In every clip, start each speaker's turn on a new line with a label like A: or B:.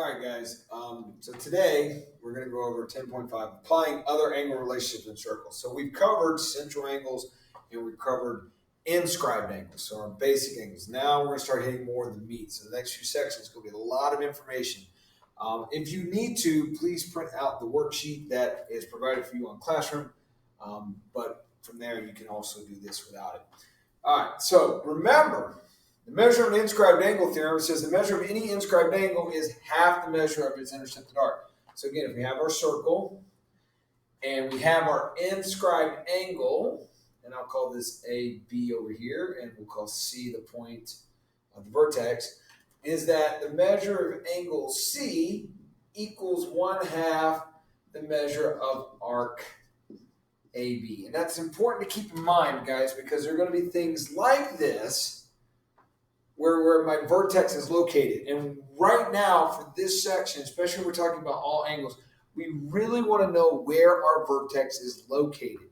A: All right, guys. So today we're going to go over 10.5, applying other angle relationships in circles. So we've covered central angles and we've covered inscribed angles, so our basic angles. Now we're going to start hitting more of the meat. So the next few sections is going to be a lot of information. If you need to, please print out the worksheet that is provided for you on Classroom. But from there, you can also do this without it. All right, so remember, the measure of an inscribed angle theorem says the measure of any inscribed angle is half the measure of its intercepted arc. So again, if we have our circle and we have our inscribed angle, and I'll call this AB over here, and we'll call C the point of the vertex, is that the measure of angle C equals 1/2 the measure of arc AB. And that's important to keep in mind, guys, because there are going to be things like this where my vertex is located. And right now, for this section, especially when we're talking about all angles, we really want to know where our vertex is located,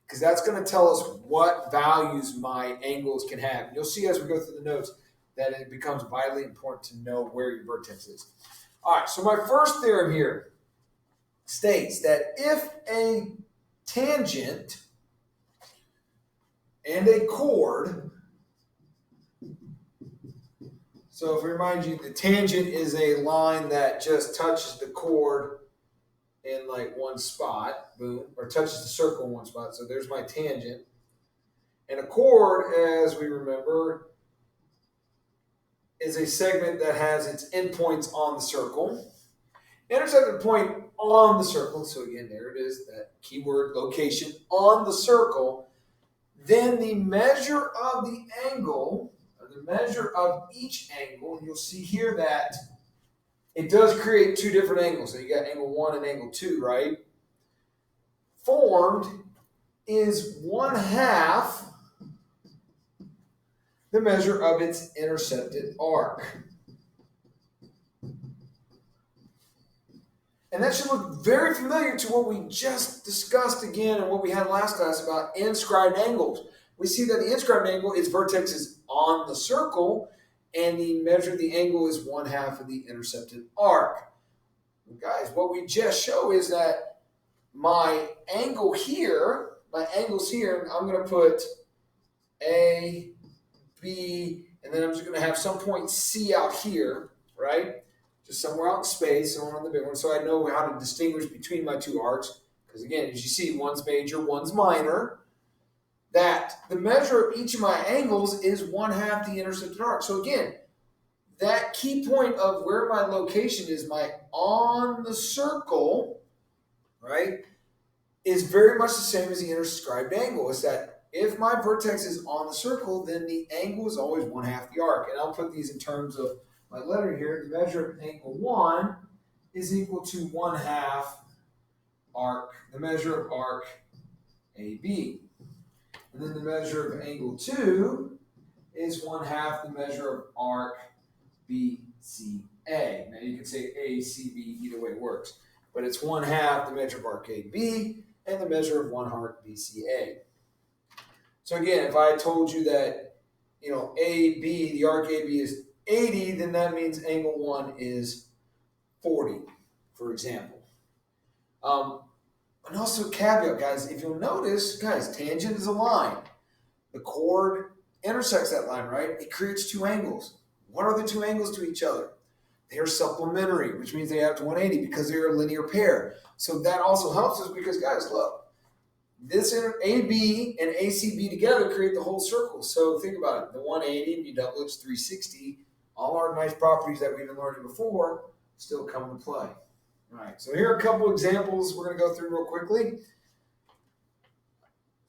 A: because that's going to tell us what values my angles can have. And you'll see as we go through the notes that it becomes vitally important to know where your vertex is. All right, so my first theorem here states that if a tangent and a chord, so if we remind you, the tangent is a line that just touches the chord in like one spot, boom, or touches the circle in one spot. So there's my tangent. And a chord, as we remember, is a segment that has its endpoints on the circle. Intersected point on the circle, so again, there it is, that keyword location on the circle. Then the measure of the angle, the measure of each angle, and you'll see here that it does create two different angles. So you got angle 1 and angle 2, right? Formed is 1/2 the measure of its intercepted arc. And that should look very familiar to what we just discussed again and what we had last class about inscribed angles. We see that the inscribed angle, its vertex is on the circle, and the measure of the angle is 1/2 of the intercepted arc. And guys, what we just show is that my angle here, my angles here, I'm going to put A, B, and then I'm just going to have some point C out here, right? Just somewhere out in space, somewhere on the big one, so I know how to distinguish between my two arcs. Because again, as you see, one's major, one's minor. That the measure of each of my angles is 1/2 the intercepted arc. So again, that key point of where my location is, my on the circle, right, is very much the same as the inscribed angle. It's that if my vertex is on the circle, then the angle is always 1/2 the arc. And I'll put these in terms of my letter here. The measure of angle 1 is equal to 1/2 arc, the measure of arc AB. And then the measure of angle 2 is 1/2 the measure of arc BCA. Now you can say ACB, either way works. But it's 1/2 the measure of arc AB and the measure of 1 arc BCA. So again, if I told you that, AB, the arc AB is 80, then that means angle 1 is 40, for example. And also caveat, guys, if you'll notice, guys, tangent is a line. The chord intersects that line, right? It creates two angles. What are the two angles to each other? They are supplementary, which means they have to 180 because they're a linear pair. So that also helps us because, guys, look, this AB and ACB together create the whole circle. So think about it. The 180, and you double it's 360. All our nice properties that we've been learning before still come into play. All right, so here are a couple examples we're going to go through real quickly.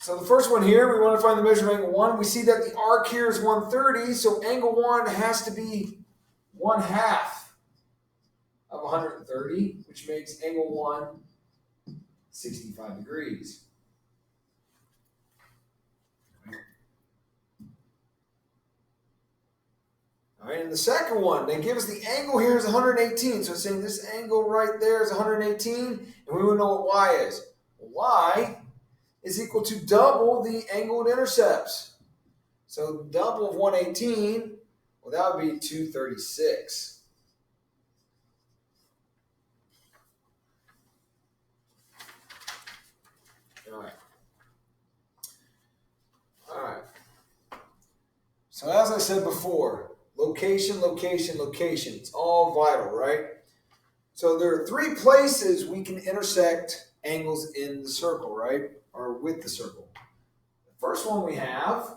A: So the first one here, we want to find the measure of angle 1. We see that the arc here is 130, so angle 1 has to be 1/2 of 130, which makes angle 1 65 degrees. All right, and the second one, they give us the angle here is 118. So it's saying this angle right there is 118, and we want to know what y is. Well, y is equal to double the angle it intercepts. So double of 118, well, that would be 236. All right. All right. So as I said before, location, location, location. It's all vital, right? So there are three places we can intersect angles in the circle, right? Or with the circle. The first one we have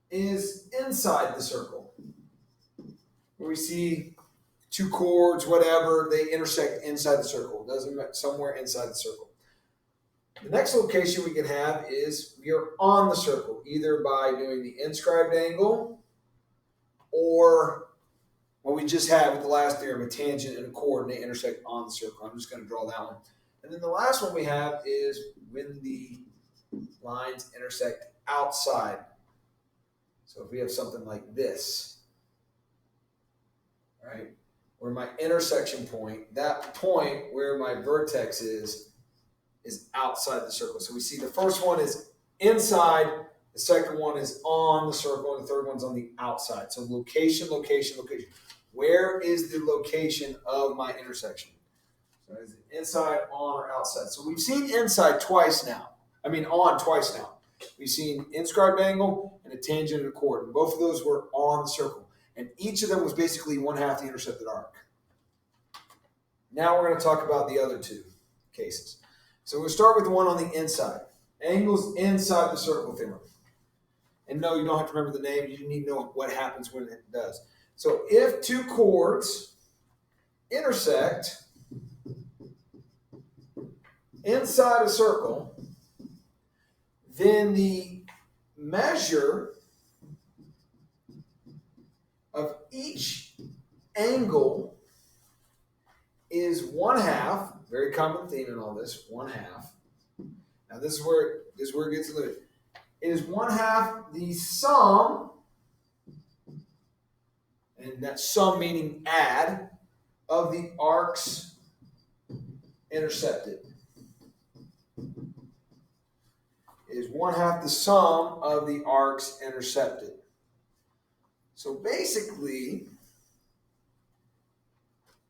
A: is inside the circle. Where we see two chords, whatever, they intersect inside the circle. It doesn't matter, somewhere inside the circle. The next location we can have is we are on the circle, either by doing the inscribed angle or what we just had with the last theorem, a tangent and a chord, and they intersect on the circle. I'm just going to draw that one. And then the last one we have is when the lines intersect outside. So if we have something like this, right, where my intersection point, that point where my vertex is outside the circle. So we see the first one is inside, the second one is on the circle, and the third one's on the outside. So location, location, location. Where is the location of my intersection? So is it inside, on, or outside? So we've seen inside twice now. On twice now. We've seen inscribed angle and a tangent and a chord. And both of those were on the circle. And each of them was basically 1/2 the intercepted arc. Now we're going to talk about the other two cases. So we'll start with the one on the inside. Angles inside the circle theorem. And no, you don't have to remember the name. You need to know what happens when it does. So if two chords intersect inside a circle, then the measure of each angle is 1/2. Very common theme in all this, 1/2. Now this is where it gets limited. It is 1/2 the sum, and that sum meaning add, of the arcs intercepted. It is 1/2 the sum of the arcs intercepted. So basically,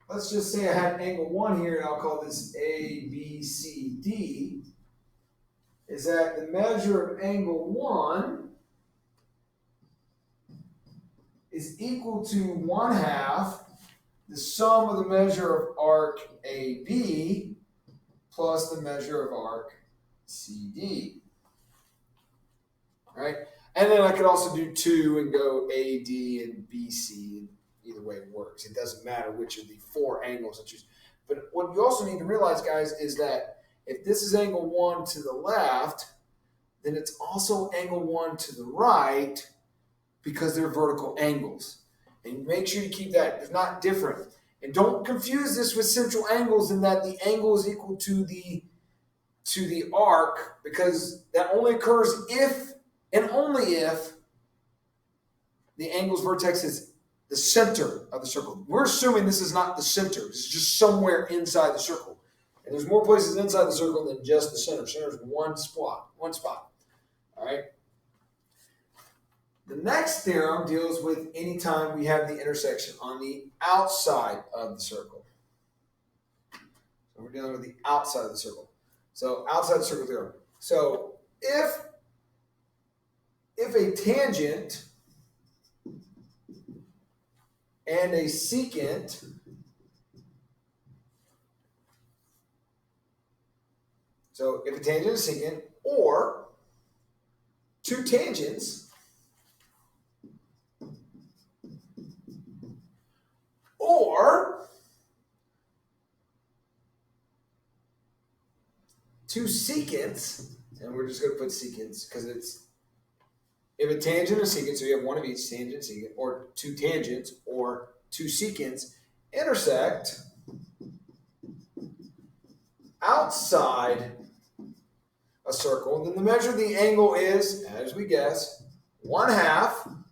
A: let's just say I had angle 1 here, and I'll call this A, B, C, D, is that the measure of angle 1 is equal to 1/2 the sum of the measure of arc AB plus the measure of arc CD. All right? And then I could also do 2 and go AD and BC. Either way it works. It doesn't matter which of the 4 angles I choose. But what you also need to realize, guys, is that if this is angle 1 to the left, then it's also angle 1 to the right because they're vertical angles. And make sure you keep that. It's not different. And don't confuse this with central angles in that the angle is equal to the arc, because that only occurs if and only if the angle's vertex is the center of the circle. We're assuming this is not the center. This is just somewhere inside the circle. And there's more places inside the circle than just the center. Center is one spot. All right? The next theorem deals with any time we have the intersection on the outside of the circle. So we're dealing with the outside of the circle. So outside the circle theorem. So if a tangent and a secant so if a tangent and a secant, or two tangents, or two secants, and we're just going to put secants because it's if a tangent and a secant, so you have one of each, tangent, secant, or two tangents, or two secants intersect outside a circle, then the measure of the angle is, as we guess, 1/2.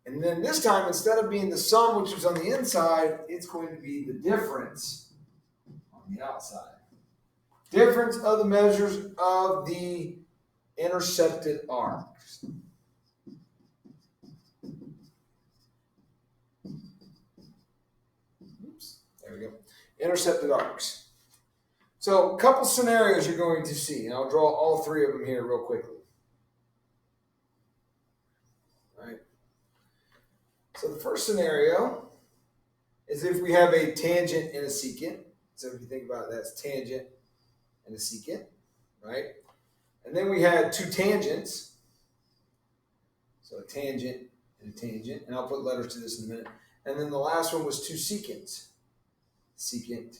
A: And then this time, instead of being the sum, which was on the inside, it's going to be the difference on the outside. Difference of the measures of the intercepted arcs. Oops, there we go. Intercepted arcs. So a couple scenarios you're going to see, and I'll draw all three of them here real quickly. All right. So the first scenario is if we have a tangent and a secant. So if you think about it, that's tangent and a secant, right? And then we had two tangents. So a tangent and a tangent, and I'll put letters to this in a minute. And then the last one was two secants. Secant,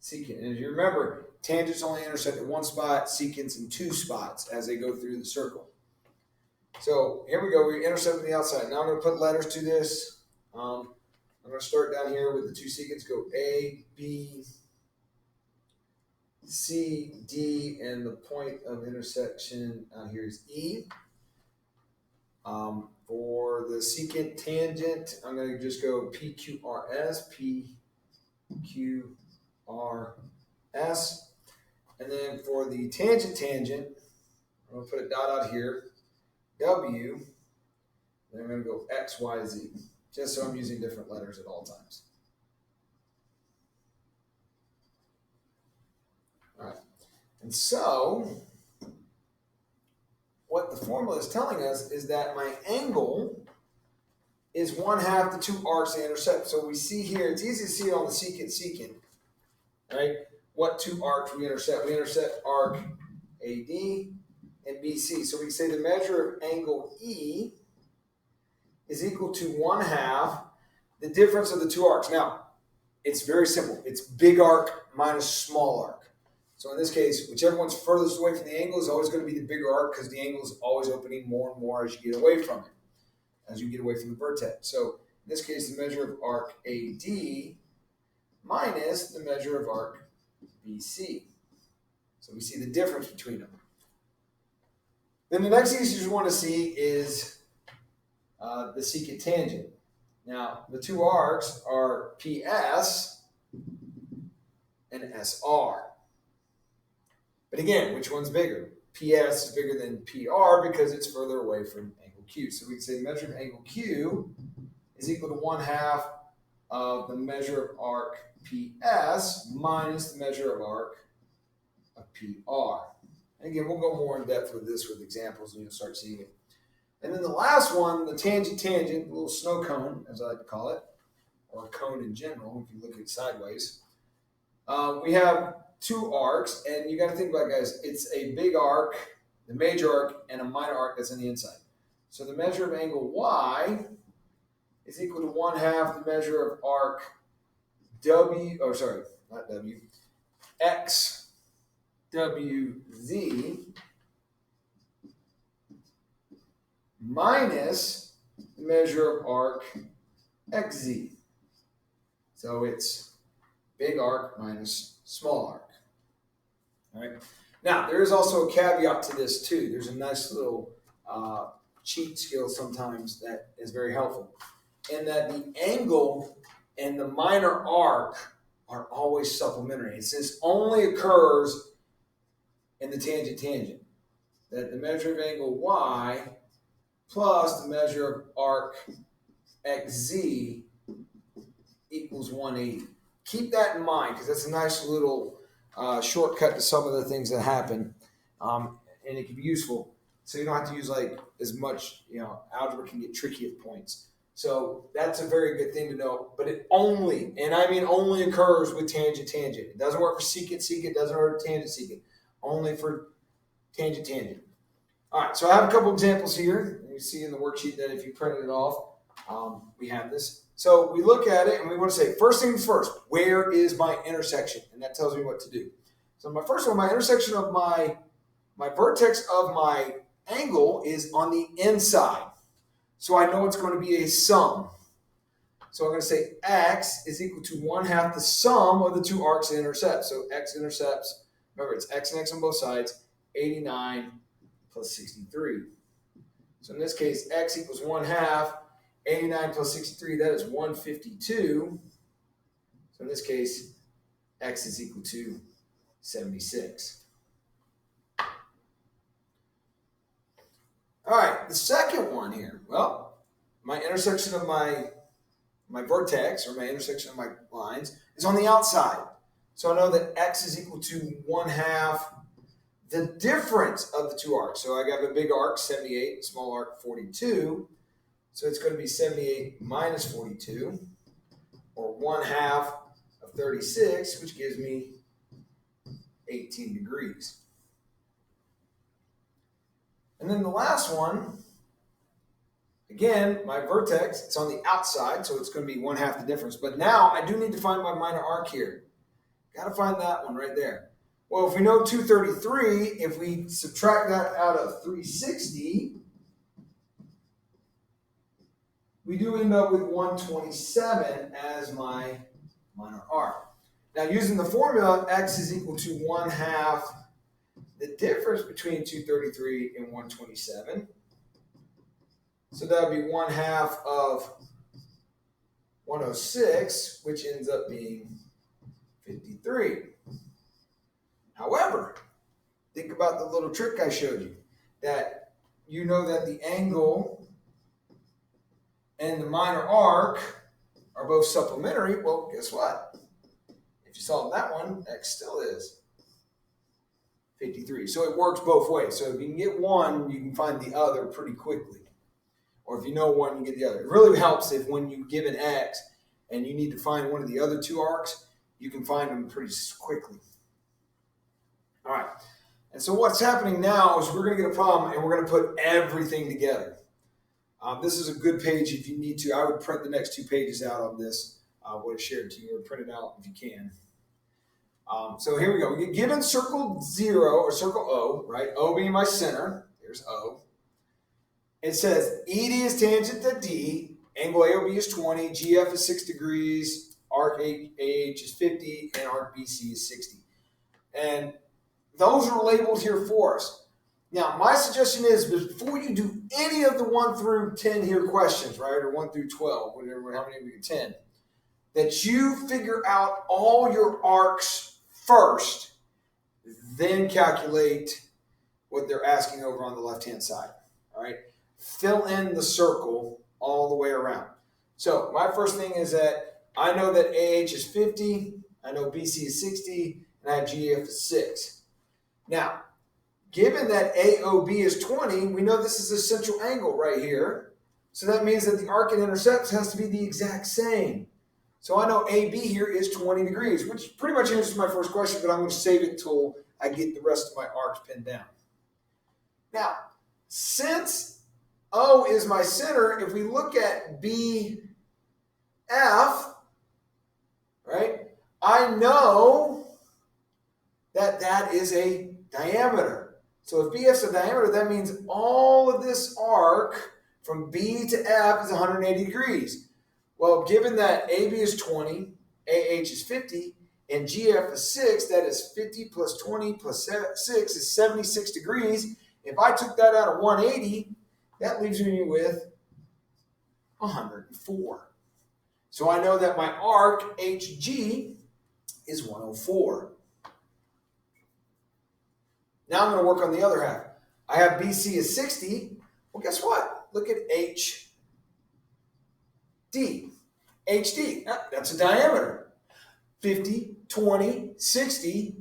A: secant. And as you remember, tangents only intersect at one spot, secants in two spots as they go through the circle. So here we go, we intersect on the outside. Now I'm going to put letters to this. I'm going to start down here with the two secants, go A, B, C, D, and the point of intersection down here is E. For the secant tangent, I'm going to just go PQRS, PQRS. And then for the tangent, I'm going to put a dot out here, W. Then I'm going to go X, Y, Z, just so I'm using different letters at all times. All right. And so what the formula is telling us is that my angle is 1/2 the two arcs they intersect. So we see here, it's easy to see it on the secant, right? What two arcs we intersect? We intersect arc AD and BC. So we can say the measure of angle E is equal to 1/2 the difference of the two arcs. Now, it's very simple. It's big arc minus small arc. So in this case, whichever one's furthest away from the angle is always going to be the bigger arc because the angle is always opening more and more as you get away from it, as you get away from the vertex. So in this case, the measure of arc AD minus the measure of arc BC. So we see the difference between them. Then the next easiest you want to see is the secant tangent. Now, the two arcs are PS and SR. But again, which one's bigger? PS is bigger than PR because it's further away from angle Q. So we can say the measure of angle Q is equal to 1/2 of the measure of arc PS minus the measure of arc of PR. And again, we'll go more in depth with this with examples and you'll start seeing it. And then the last one, the tangent, the little snow cone, as I like to call it, or a cone in general, if you look at it sideways. We have two arcs, and you got to think about it, guys, it's a big arc, the major arc, and a minor arc that's on the inside. So the measure of angle Y is equal to 1/2 the measure of arc XWZ minus the measure of arc XZ. So it's big arc minus small arc. All right. Now, there is also a caveat to this too. There's a nice little cheat skill sometimes that is very helpful, in that the angle and the minor arc are always supplementary. This only occurs in the tangent. That the measure of angle Y plus the measure of arc XZ equals 180. Keep that in mind because that's a nice little shortcut to some of the things that happen, and it can be useful. So you don't have to use like as much, algebra can get tricky at points. So that's a very good thing to know, but it only, and I mean only, occurs with tangent. It doesn't work for secant, it doesn't work for tangent, only for tangent. All right, so I have a couple examples here. You see in the worksheet that if you printed it off, we have this. So we look at it and we want to say, first things first, where is my intersection? And that tells me what to do. So my first one, my intersection of my vertex of my angle is on the inside. So I know it's going to be a sum. So I'm going to say X is equal to 1/2 the sum of the two arcs that intercept. So X intercepts, remember it's X and X on both sides, 89 plus 63. So in this case, X equals 1/2, 89 plus 63, that is 152. So in this case, X is equal to 76. All right, the second one here. Well, my intersection of my vertex, or my intersection of my lines, is on the outside. So I know that x is equal to 1/2 the difference of the two arcs. So I got a big arc, 78, small arc, 42. So it's going to be 78 minus 42, or 1/2 of 36, which gives me 18 degrees. And then the last one, again, my vertex, it's on the outside, so it's going to be 1/2 the difference. But now I do need to find my minor arc here. Got to find that one right there. Well, if we know 233, if we subtract that out of 360, we do end up with 127 as my minor arc. Now, using the formula, x is equal to 1/2 the difference between 233 and 127. So that would be 1/2 of 106, which ends up being 53. However, think about the little trick I showed you, that you know that the angle and the minor arc are both supplementary. Well, guess what? If you solve that one, x still is 53. So it works both ways. So if you can get one, you can find the other pretty quickly. Or if you know one, you get the other. It really helps if when you give an x and you need to find one of the other two arcs, you can find them pretty quickly. All right. And so what's happening now is we're going to get a problem and we're going to put everything together. This is a good page if you need to. I would print the next 2 pages out on this, what I shared to you, or print it out if you can. So here we go. We get given circle 0 or circle O, right? O being my center. There's O. It says ED is tangent to D. Angle AOB is 20. GF is 6 degrees. Arc AH is 50. And arc BC is 60. And those are labeled here for us. Now, my suggestion is before you do any of the 1 through 10 here questions, right, or 1 through 12, whatever, how many we get 10, that you figure out all your arcs first, then calculate what they're asking over on the left-hand side, all right? Fill in the circle all the way around. So my first thing is that I know that AH is 50, I know BC is 60, and I have GF is 6. Now, given that AOB is 20, we know this is a central angle right here. So that means that the arc and intercept has to be the exact same. So I know AB here is 20 degrees, which pretty much answers my first question, but I'm going to save it till I get the rest of my arcs pinned down. Now, since O is my center, if we look at BF, right, I know that that is a diameter. So if BF's a diameter, that means all of this arc from B to F is 180 degrees. Well, given that AB is 20, AH is 50, and GF is 6, that is 50 plus 20 plus 6 is 76 degrees. If I took that out of 180, that leaves me with 104. So I know that my arc, HG, is 104. Now I'm going to work on the other half. I have BC is 60. Well, guess what? Look at HD. HD, that's a diameter. 50, 20, 60.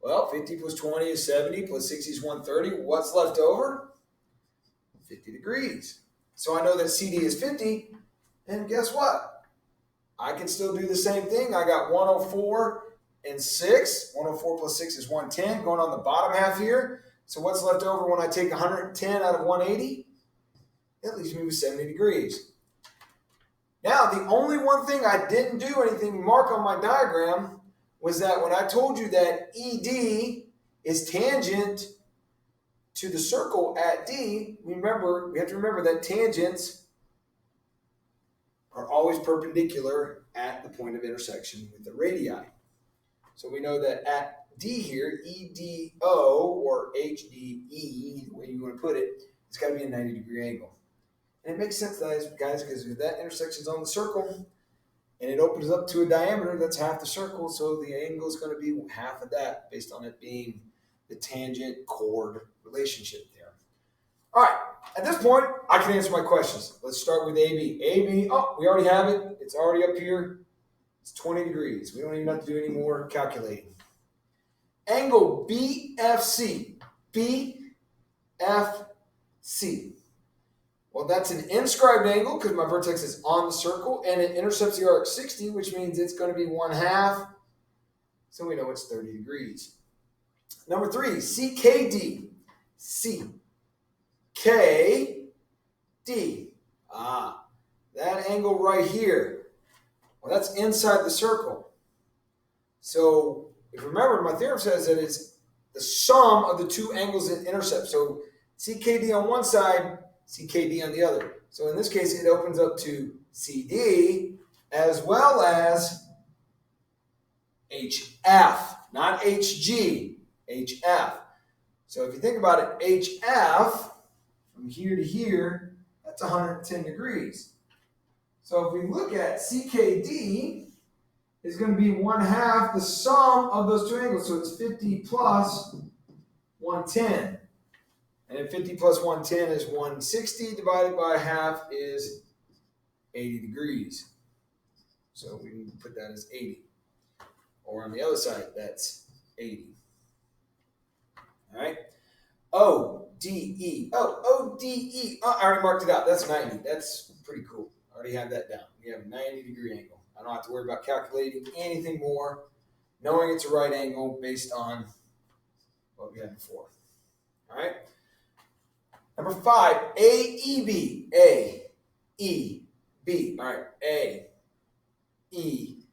A: Well, 50 plus 20 is 70, plus 60 is 130. What's left over? 50 degrees. So I know that CD is 50. And guess what? I can still do the same thing. I got 104 and 6. 104 plus 6 is 110 going on the bottom half here. So what's left over when I take 110 out of 180? That leaves me with 70 degrees. Now, the only one thing I didn't do anything mark on my diagram was that when I told you that ED is tangent to the circle at D, we have to remember that tangents are always perpendicular at the point of intersection with the radii. So we know that at D here, EDO or HDE, the way you want to put it, it's got to be a 90-degree angle. And it makes sense, guys, because if that intersection is on the circle and it opens up to a diameter that's half the circle, so the angle is going to be half of that based on it being the tangent chord relationship there. All right, at this point, I can answer my questions. Let's start with AB. AB, oh, we already have it. It's already up here. It's 20 degrees. We don't even have to do any more calculating. Angle BFC. BFC. Well, that's an inscribed angle because my vertex is on the circle, and it intercepts the arc 60, which means it's going to be 1/2. So we know it's 30 degrees. Number 3, CKD. CKD. That angle right here. Well, that's inside the circle. So if you remember, my theorem says that it's the sum of the two angles it intercepts. So CKD on one side, CKD on the other. So in this case, it opens up to CD as well as HF, not HG, HF. So if you think about it, HF from here to here, that's 110 degrees. So if we look at CKD, is going to be 1/2 the sum of those two angles. So it's 50 plus 110. And 50 plus 110 is 160 divided by 1/2 is 80 degrees. So we can put that as 80. Or on the other side, that's 80. All right. ODE. ODE. I already marked it out. That's 90. That's pretty cool. I already have that down. We have a 90-degree angle. I don't have to worry about calculating anything more, knowing it's a right angle based on what we had before. All right. Number 5, AEB. AEB. All right. AEB.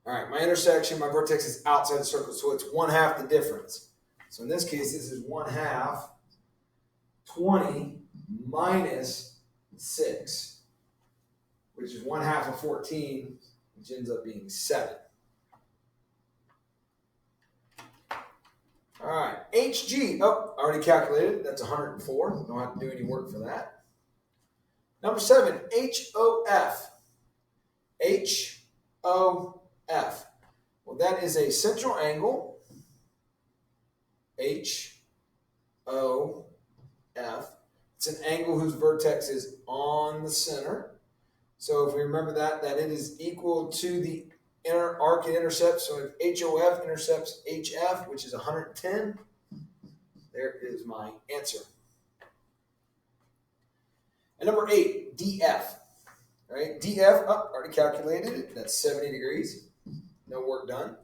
A: All right. My intersection, my vertex is outside the circle, so it's 1/2 the difference. So in this case, this is 1/2 20 minus 6. Which is 1/2 of 14, which ends up being 7. All right, HG. Oh, I already calculated. That's 104. Don't have to do any work for that. Number 7, HOF. HOF. Well, that is a central angle. HOF. It's an angle whose vertex is on the center. So if we remember that it is equal to the inner arc it intercepts. So if HOF intercepts HF, which is 110, there is my answer. And number 8, DF. All right, DF, already calculated it. That's 70 degrees. No work done.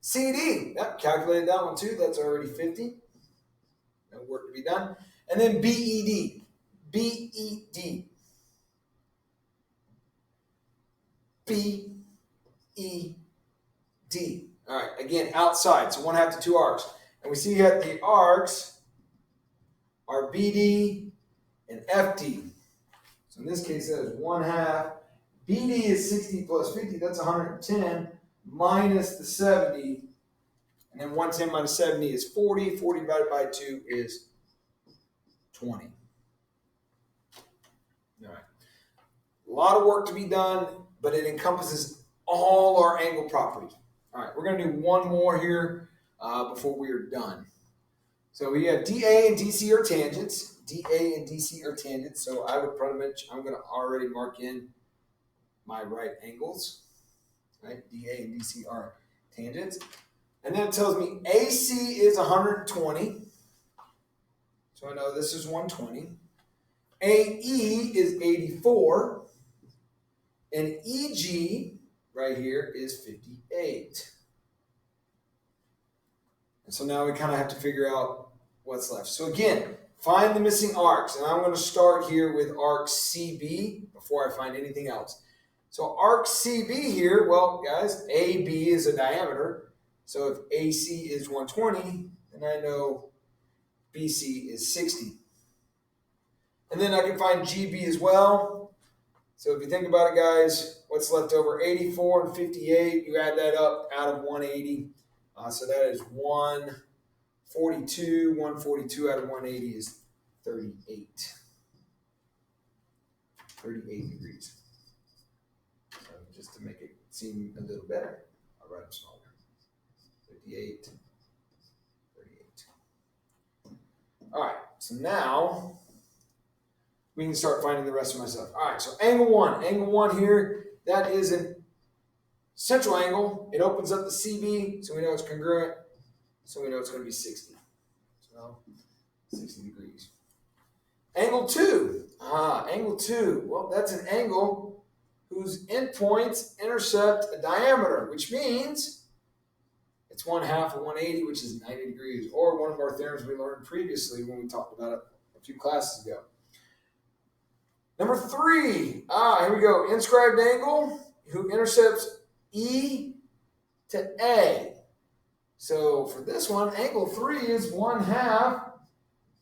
A: CD, calculated that one too. That's already 50. No work to be done. And then BED. BED. BED. All right, again, outside, so 1/2 to 2 arcs. And we see that the arcs are BD and FD. So in this case, that is 1/2. BD is 60 plus 50, that's 110, minus the 70. And then 110 minus 70 is 40. 40 divided by 2 is 20. All right. A lot of work to be done, but it encompasses all our angle properties. All right, we're going to do one more here before we are done. So we have DA and DC are tangents. DA and DC are tangents. So I would pretty much, I'm going to already mark in my right angles. Right, DA and DC are tangents. And then it tells me AC is 120. So I know this is 120. AE is 84. And EG right here is 58. And so now we kind of have to figure out what's left. So again, find the missing arcs. And I'm going to start here with arc CB before I find anything else. So arc CB here, well, guys, AB is a diameter. So if AC is 120, then I know BC is 60. And then I can find GB as well. So if you think about it, guys, what's left over? 84 and 58. You add that up out of 180. So that is 142. 142 out of 180 is 38. 38 degrees. So just to make it seem a little better, I'll write them smaller. 58, 38. All right, so now we can start finding the rest of my stuff. All right, so angle one. Angle one here, that is an central angle. It opens up the CB, so we know it's congruent. So we know it's going to be 60. So 60 degrees. Angle 2. Angle 2. Well, that's an angle whose endpoints intercept a diameter, which means it's 1/2 of 180, which is 90 degrees, or one of our theorems we learned previously when we talked about it a few classes ago. Number 3. Here we go. Inscribed angle who intercepts E to A. So for this one, angle 3 is 1/2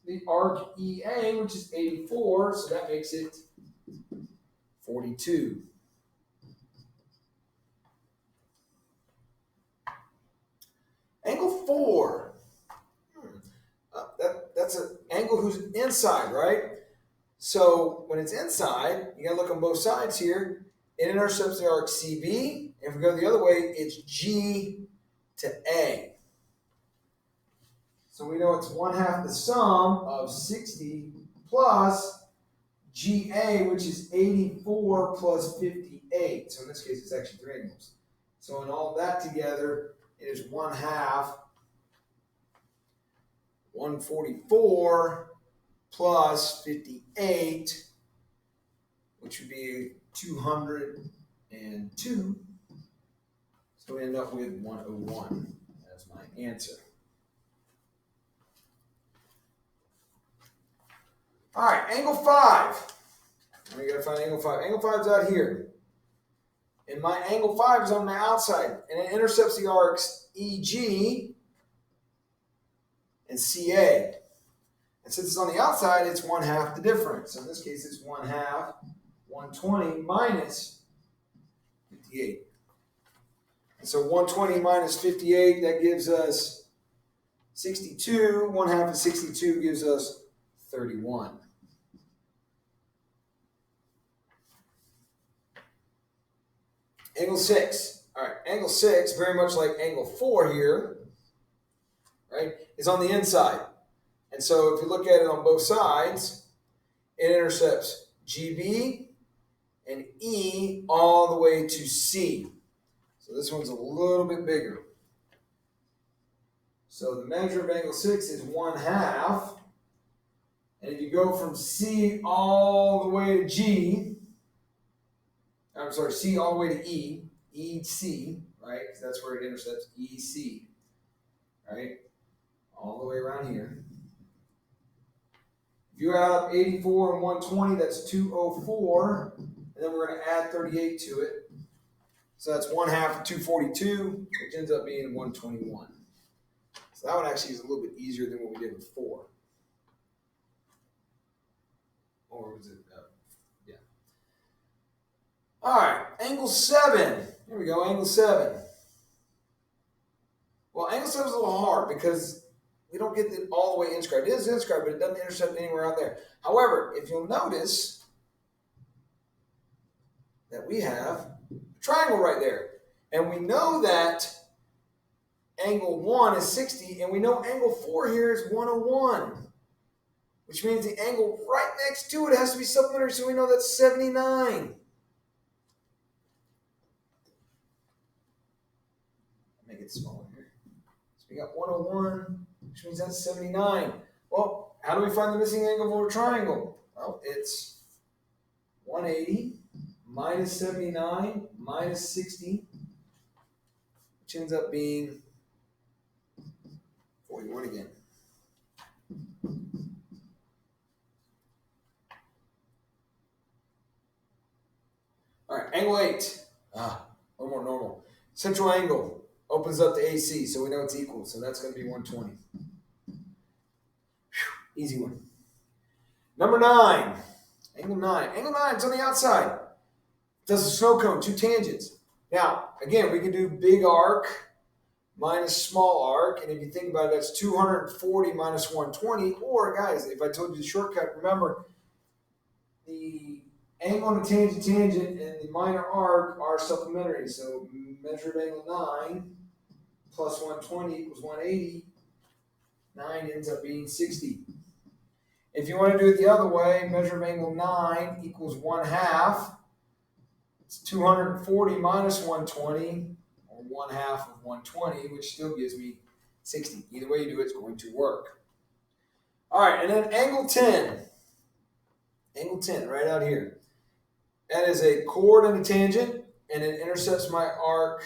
A: the arc EA, which is 84, so that makes it 42. Angle 4. That's an angle whose inside, right? So when it's inside, you got to look on both sides here. It intercepts the arc CB. If we go the other way, it's G to A. So we know it's 1/2 the sum of 60 plus GA, which is 84 plus 58. So in this case, it's actually 3 angles. So in all that together, it is 1/2 144 plus 58, which would be 202. So we end up with 101 as my answer. All right, angle 5. We got to find angle 5. Angle 5 is out here. And my angle 5 is on the outside. And it intercepts the arcs EG and CA. And since it's on the outside, it's 1/2 the difference. So in this case, it's 1/2, 120 minus 58. And so 120 minus 58, that gives us 62. 1/2 of 62 gives us 31. Angle 6. All right, angle 6, very much like angle 4 here, right, is on the inside. And so if you look at it on both sides, it intercepts GB and E all the way to C. So this one's a little bit bigger. So the measure of angle 6 is 1/2. And if you go from C all the way to C all the way to E, EC, right? Because that's where it intercepts EC, right? All the way around here. If you add up 84 and 120, that's 204. And then we're going to add 38 to it. So that's 1/2 of 242, which ends up being 121. So that one actually is a little bit easier than what we did with 4. Or was it? Yeah. All right, angle 7. Here we go, angle 7. Well, angle 7 is a little hard because we don't get it all the way inscribed. It is inscribed, but it doesn't intercept anywhere out there. However, if you'll notice that we have a triangle right there. And we know that angle 1 is 60, and we know angle 4 here is 101. Which means the angle right next to it has to be supplementary, so we know that's 79. Make it smaller here. So we got 101, which means that's 79. Well, how do we find the missing angle for a triangle? Well, it's 180 minus 79 minus 60, which ends up being 41 again. All right, angle 8. A little more normal. Central angle opens up to AC, so we know it's equal. So that's going to be 120. Whew, easy one. Number 9. Angle 9. Angle 9 is on the outside. Does a snow cone, 2 tangents. Now, again, we can do big arc minus small arc. And if you think about it, that's 240 minus 120. Or, guys, if I told you the shortcut, remember, the angle on the tangent and the minor arc are supplementary. So measured angle 9 plus 120 equals 180. 9 ends up being 60. If you want to do it the other way, measure of angle 9 equals 1/2 It's 240 minus 120, or 1/2 of 120, which still gives me 60. Either way you do it, it's going to work. All right, and then angle 10. Angle 10, right out here. That is a chord and a tangent, and it intercepts my arc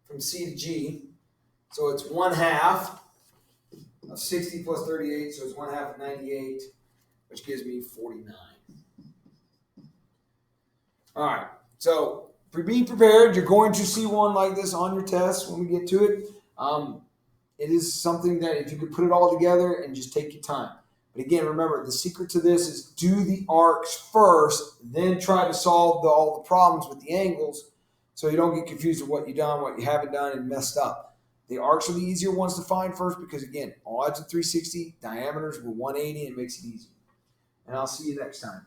A: from C to G. So it's 1/2 of 60 plus 38, so it's 1/2 of 98, which gives me 49. All right, so be prepared. You're going to see one like this on your test when we get to it. It is something that if you could put it all together and just take your time. But again, remember, the secret to this is do the arcs first, then try to solve all the problems with the angles so you don't get confused with what you've done, what you haven't done, and messed up. The arcs are the easier ones to find first because, again, odds of 360, diameters were 180, and it makes it easy. And I'll see you next time.